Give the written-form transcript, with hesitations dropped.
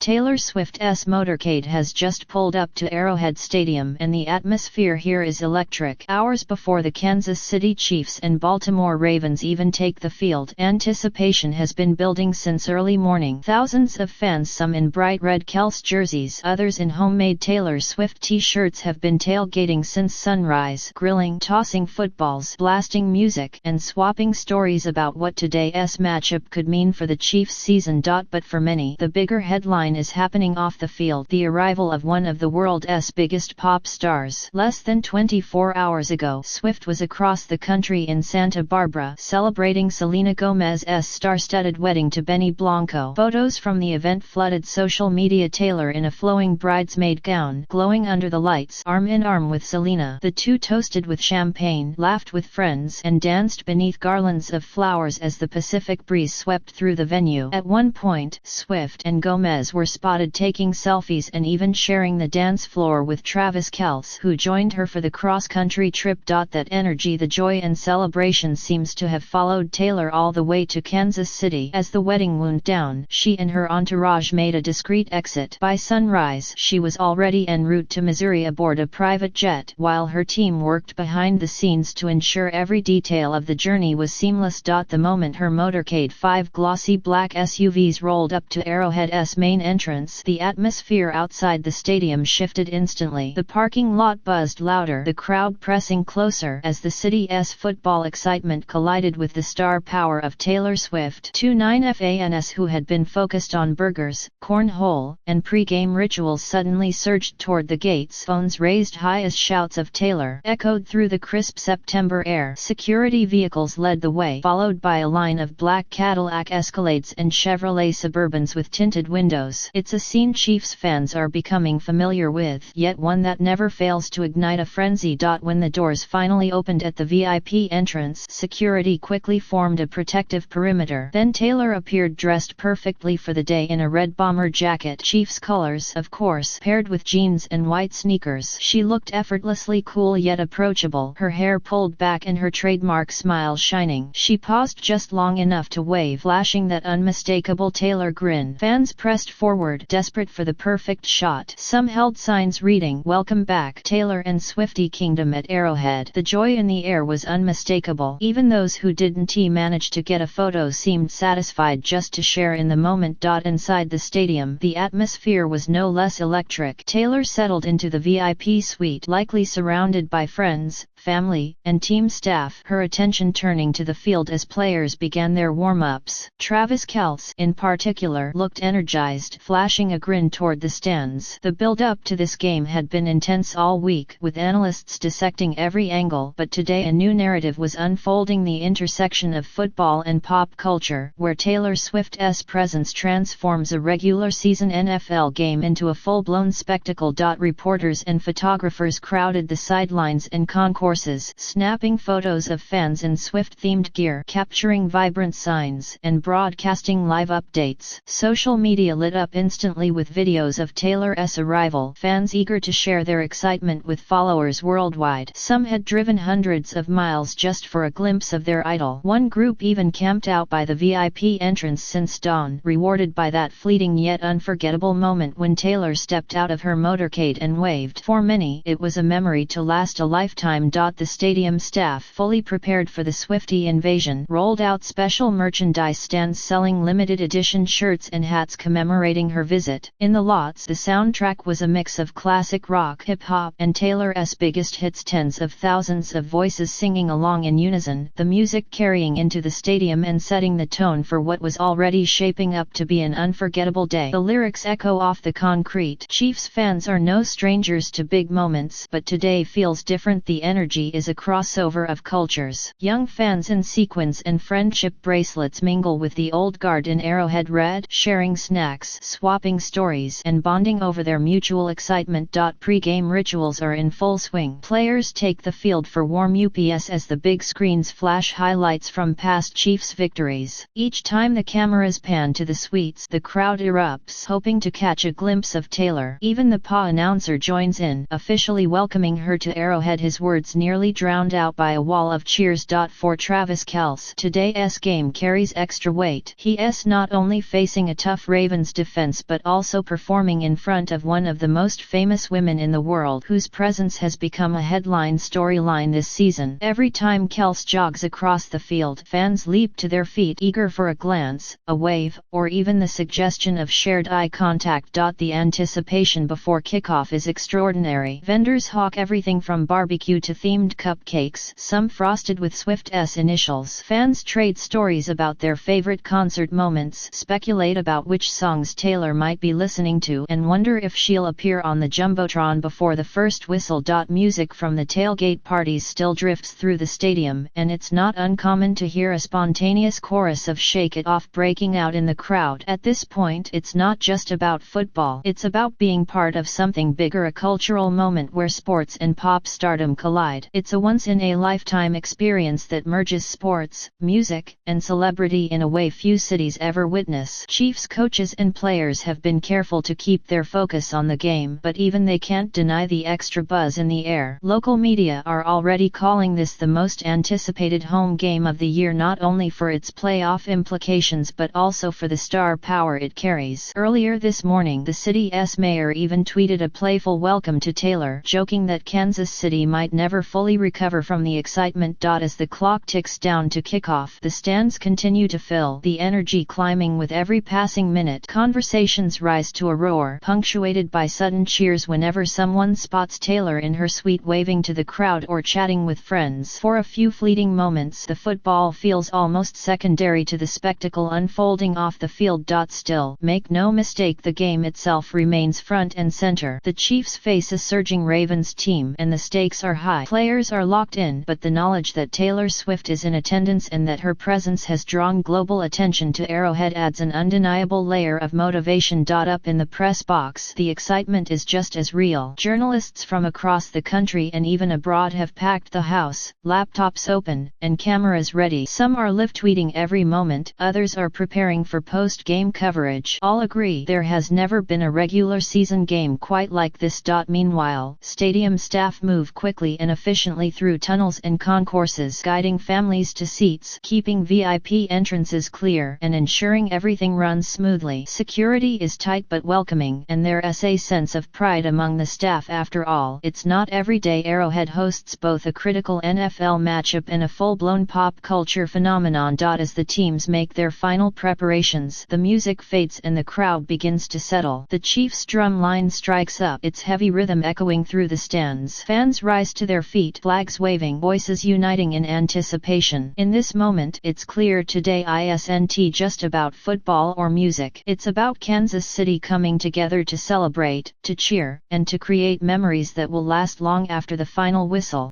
Taylor Swift's motorcade has just pulled up to Arrowhead Stadium and the atmosphere here is electric. Hours before the Kansas City Chiefs and Baltimore Ravens even take the field, anticipation has been building since early morning. Thousands of fans, some in bright red Kelce jerseys, others in homemade Taylor Swift t-shirts, have been tailgating since sunrise, grilling, tossing footballs, blasting music, and swapping stories about what today's matchup could mean for the Chiefs' season. But for many, the bigger headline is happening off the field: the arrival of one of the world's biggest pop stars. Less than 24 hours ago, Swift was across the country in Santa Barbara celebrating Selena Gomez's star-studded wedding to Benny Blanco. Photos from the event flooded social media. Taylor in a flowing bridesmaid gown, glowing under the lights, arm in arm with Selena. The two toasted with champagne, laughed with friends, and danced beneath garlands of flowers as the Pacific breeze swept through the venue. At one point, Swift and Gomez were spotted taking selfies and even sharing the dance floor with Travis Kelce, who joined her for the cross-country trip. That energy, the joy and celebration, seems to have followed Taylor all the way to Kansas City. As the wedding wound down, she and her entourage made a discreet exit. By sunrise, she was already en route to Missouri aboard a private jet, while her team worked behind the scenes to ensure every detail of the journey was seamless. The moment her motorcade, 5 glossy black SUVs, rolled up to Arrowhead's main entrance, the atmosphere outside the stadium shifted instantly. The parking lot buzzed louder, the crowd pressing closer as the city's football excitement collided with the star power of Taylor Swift. 29 fans who had been focused on burgers, cornhole, and pre-game rituals suddenly surged toward the gates, phones raised high as shouts of Taylor echoed through the crisp September air. Security vehicles led the way, followed by a line of black Cadillac Escalades and Chevrolet Suburbans with tinted windows. It's a scene Chiefs fans are becoming familiar with, yet one that never fails to ignite a frenzy. When the doors finally opened at the VIP entrance, security quickly formed a protective perimeter. Then Taylor appeared, dressed perfectly for the day in a red bomber jacket, Chiefs colors of course, paired with jeans and white sneakers. She looked effortlessly cool yet approachable, her hair pulled back and her trademark smile shining. She paused just long enough to wave, flashing that unmistakable Taylor grin. Fans pressed forward, desperate for the perfect shot. Some held signs reading, "Welcome back, Taylor and Swiftie Kingdom" at Arrowhead. The joy in the air was unmistakable. Even those who didn't manage to get a photo seemed satisfied just to share in the moment. Inside the stadium, the atmosphere was no less electric. Taylor settled into the VIP suite, likely surrounded by friends, family, and team staff, her attention turning to the field as players began their warm-ups. Travis Kelce, in particular, looked energized, flashing a grin toward the stands. The build-up to this game had been intense all week, with analysts dissecting every angle, but today a new narrative was unfolding: the intersection of football and pop culture, where Taylor Swift's presence transforms a regular season NFL game into a full-blown spectacle. Reporters and photographers crowded the sidelines and concourses, snapping photos of fans in Swift-themed gear, capturing vibrant signs, and broadcasting live updates. Social media lit up instantly with videos of Taylor's arrival, fans eager to share their excitement with followers worldwide. Some had driven hundreds of miles just for a glimpse of their idol. One group even camped out by the VIP entrance since dawn, rewarded by that fleeting yet unforgettable moment when Taylor stepped out of her motorcade and waved. For many, it was a memory to last a lifetime. The stadium staff, fully prepared for the Swiftie invasion, rolled out special merchandise stands selling limited edition shirts and hats commemorating her visit. In the lots, the soundtrack was a mix of classic rock, hip-hop, and Taylor's biggest hits, tens of thousands of voices singing along in unison, the music carrying into the stadium and setting the tone for what was already shaping up to be an unforgettable day. The lyrics echo off the concrete. Chiefs fans are no strangers to big moments, but today feels different. The energy is a crossover of cultures. Young fans in sequins and friendship bracelets mingle with the old guard in Arrowhead red, sharing snacks, swapping stories, and bonding over their mutual excitement. Pre-game rituals are in full swing. Players take the field for warm-ups as the big screens flash highlights from past Chiefs victories. Each time the cameras pan to the suites, the crowd erupts, hoping to catch a glimpse of Taylor. Even the PA announcer joins in, officially welcoming her to Arrowhead, his words nearly drowned out by a wall of cheers. For Travis Kelce, today's game carries extra weight. He's not only facing a tough Ravens defense defense but also performing in front of one of the most famous women in the world whose presence has become a headline storyline this season. Every time Kelce jogs across the field, fans leap to their feet eager for a glance, a wave, or even the suggestion of shared eye contact. The anticipation before kickoff is extraordinary. Vendors hawk everything from barbecue to themed cupcakes, some frosted with Swift's initials. Fans trade stories about their favorite concert moments, speculate about which songs Taylor might be listening to, and wonder if she'll appear on the Jumbotron before the first whistle. Music from the tailgate parties still drifts through the stadium, and it's not uncommon to hear a spontaneous chorus of "Shake It Off" breaking out in the crowd. At this point, it's not just about football, it's about being part of something bigger, a cultural moment where sports and pop stardom collide. It's a once-in-a-lifetime experience that merges sports, music, and celebrity in a way few cities ever witness. Chiefs coaches and players have been careful to keep their focus on the game, but even they can't deny the extra buzz in the air. Local media are already calling this the most anticipated home game of the year, not only for its playoff implications but also for the star power it carries. Earlier this morning, the city's mayor even tweeted a playful welcome to Taylor, joking that Kansas City might never fully recover from the excitement. As the clock ticks down to kickoff, the stands continue to fill, the energy climbing with every passing minute. Conversations rise to a roar, punctuated by sudden cheers whenever someone spots Taylor in her suite waving to the crowd or chatting with friends. For a few fleeting moments, the football feels almost secondary to the spectacle unfolding off the field. Still, make no mistake, the game itself remains front and center. The Chiefs face a surging Ravens team, and the stakes are high. Players are locked in, but the knowledge that Taylor Swift is in attendance and that her presence has drawn global attention to Arrowhead adds an undeniable layer of motivation. Up in the press box, the excitement is just as real. Journalists from across the country and even abroad have packed the house, laptops open, and cameras ready. Some are live tweeting every moment, others are preparing for post-game coverage. All agree there has never been a regular season game quite like this. Meanwhile, stadium staff move quickly and efficiently through tunnels and concourses, guiding families to seats, keeping VIP entrances clear, and ensuring everything runs smoothly. Security is tight but welcoming, and there's a sense of pride among the staff. After all, it's not every day Arrowhead hosts both a critical NFL matchup and a full-blown pop culture phenomenon. As the teams make their final preparations, the music fades and the crowd begins to settle. The Chiefs' drum line strikes up, its heavy rhythm echoing through the stands. Fans rise to their feet, flags waving, voices uniting in anticipation. In this moment, it's clear today isn't just about football or music. It's about Kansas City coming together to celebrate, to cheer, and to create memories that will last long after the final whistle.